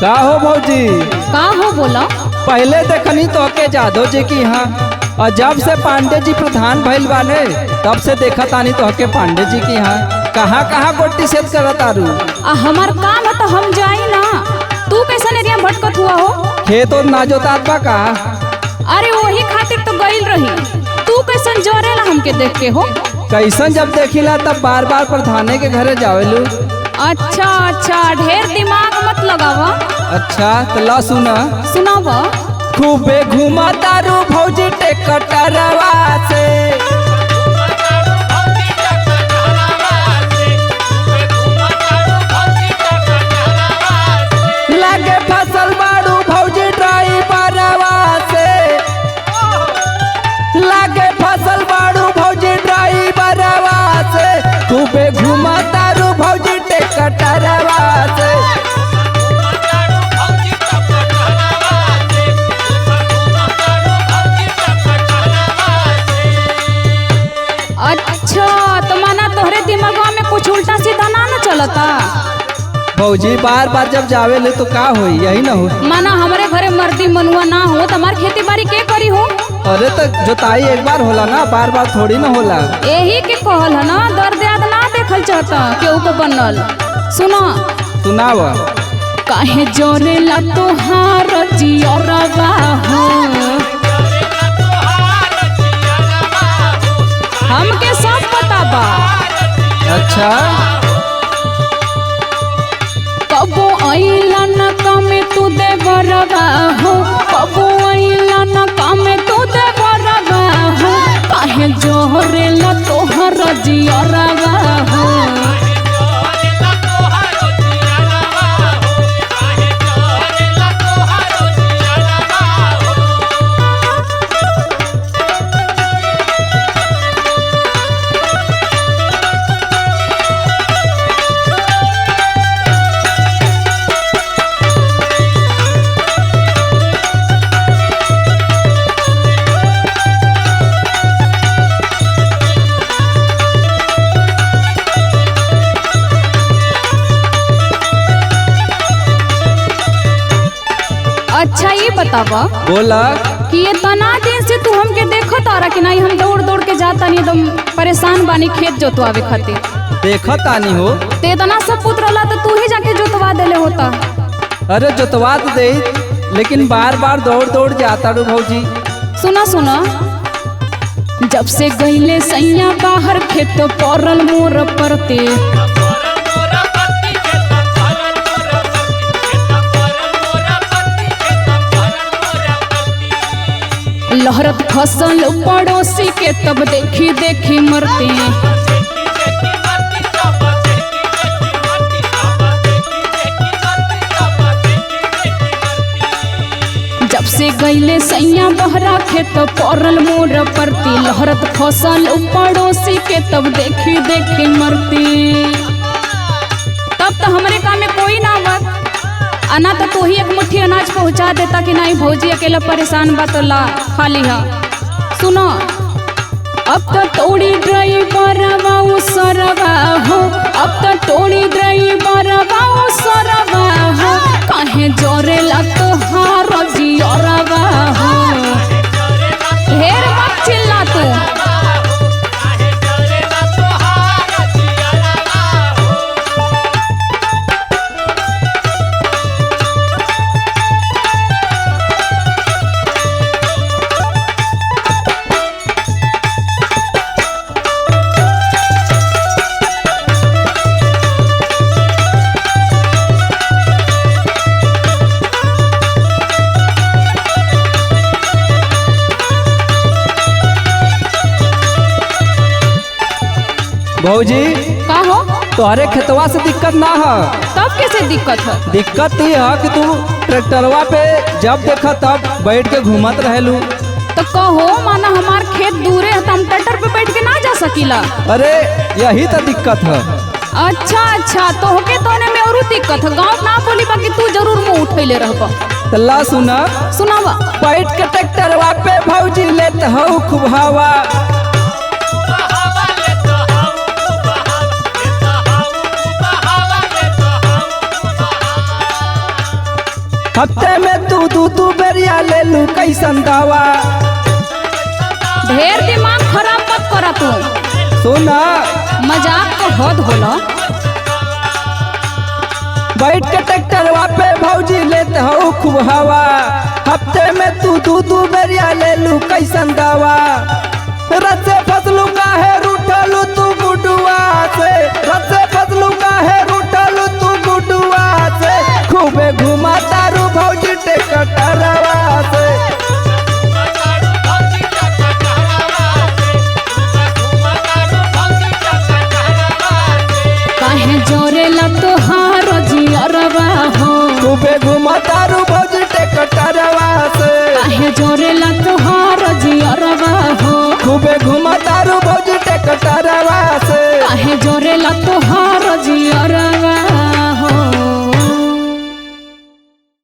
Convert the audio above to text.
का हो भौजी? का हो बोला? पहले देखनी तो के जादव जी की यहाँ, और जब से पांडे जी प्रधान भइल बाने तब से देखा तानी तो के पांडे जी की यहाँ कहाँ कहाँ गोटी सेट करत तारू। हमार काम है तो हम जाई ना। तू कैसा एरिया भटकत हुआ हो? खेत और ना जोतात बा का? अरे वही खातिर तो गईल रही। तू कैसन जोरेला हमके देख के हो? कैसन जब देखिला तब बार बार प्रधाने के घरे जावेलू। अच्छा अच्छा, ढेर दिमाग मत लगावा। अच्छा तो ला सुना। सुनावा। खूबे घुमा तारू भौजी टेकटरवा से, लगे फसल बाड़ू भौजी ड्राइवरवा से, लगे फसल बाड़ू भौजी ड्राइवरवा से, खूबे घुमा तारू भौजी टेकटरवा से। अच्छा तो माना तोहरे दिमागवा में कुछ उल्टा सीधा ना चलता। भौजी बार बार जब जावेले तो का होई, यही ना हो। माना हमारे घरे मर्दी मनुआ ना हो तो हमार खेती बाड़ी के करी हो? अरे तो जोताई एक बार होला ना, बार बार थोड़ी ना होला। यही के कहल है ना, दर्द याद ना देखल चाहता केहू के बनल। सुना। सुनाव। काहे जोरेला तोहार जियरवा हो, हमके सब पता बा। अच्छा कबो आइला न कामे तू देवरवा हो, कबो आइला न कामे तू देवरवा हो, काहे जोरेला तोहार जियरवा हो। अच्छा ये बतावा बोला कि ये तना दिन से तू हमके देखत आ रहा कि नहीं? हम दौड़ दौड़ के जाता नहीं, एकदम परेशान बानी खेत जोतवावे खातिर। देखत आनी हो। ते तना सब पुत्र रहा तो तू ही जाके जोतवा देले होता। अरे जोतवा तो दे, लेकिन बार बार दौड़ दौड़ जाता रू भौजी। सुना सुना। जब से गईले सैया बाहर खेत पड़ल मोर परते, लहरत फसल पड़ोसी के तब देखी देखी मरते। जब से गईले सैया बहरा खेत पड़ल मोर परती, लहरत फसल पड़ोसी के तब देखी देखी मरती। तब तो हमरे काम में कोई ना आवत, अना तो तू ही एक मुट्ठी अनाज पहुंचा देता कि नहीं भौजी अकेला परेशान बा तो ला खा लिहा। सुनो। अब तो तोड़ी ड्राइवर बाऊ सरवा हो, अब तो तोड़ी ड्राइवर बाऊ सरवा हो, काहे जोरेला तोहार जियरवा हो। ढेर मत चिल्ला तू। भौजी का हो? तोहरे खेतवा से दिक्कत ना है। तब कैसे दिक्कत है? दिक्कत ये है कि तू ट्रैक्टरवा पे जब देखा तब बैठ के घूमत रहेलू। तो कहो माना हमार खेत दूरे है तो हम ट्रैक्टर पे बैठ के ना जा सकीला। अरे यही तो दिक्कत है। अच्छा अच्छा, तो होके तोने में और दिक्कत है। गाँव ना बोली बाकी तू जरूर मुँह उठैले रहबा। तल्ला सुना। सुनावा। बैठ के ट्रैक्टरवा पे भौजी लेत हो खूब हवा, हफ्ते में तू बेरिया ले लू कैसन दवा। ढेर दिमाग खराब मत करा तू। सुना मजाक तो हद होला। बैठ के ट्रैक्टरवा पे भौजी लेते हो खूब हवा। हफ्ते में तू बेरिया ले लू कैसन दवा। रस से फसलू काहे रूठलू तू गुडुआ से। रस से फसलू काहे रूठलू तू गुडुआ से। खूबे घुमा तारू भौजी ट्रैक्टरवा से। काहे जोरेला तोहार जियरवा हो। खूबे घुमा तारू भौजी ट्रैक्टरवा से। काहे जोरेला तोहार जियरवा हो। खूबे घुमा तारू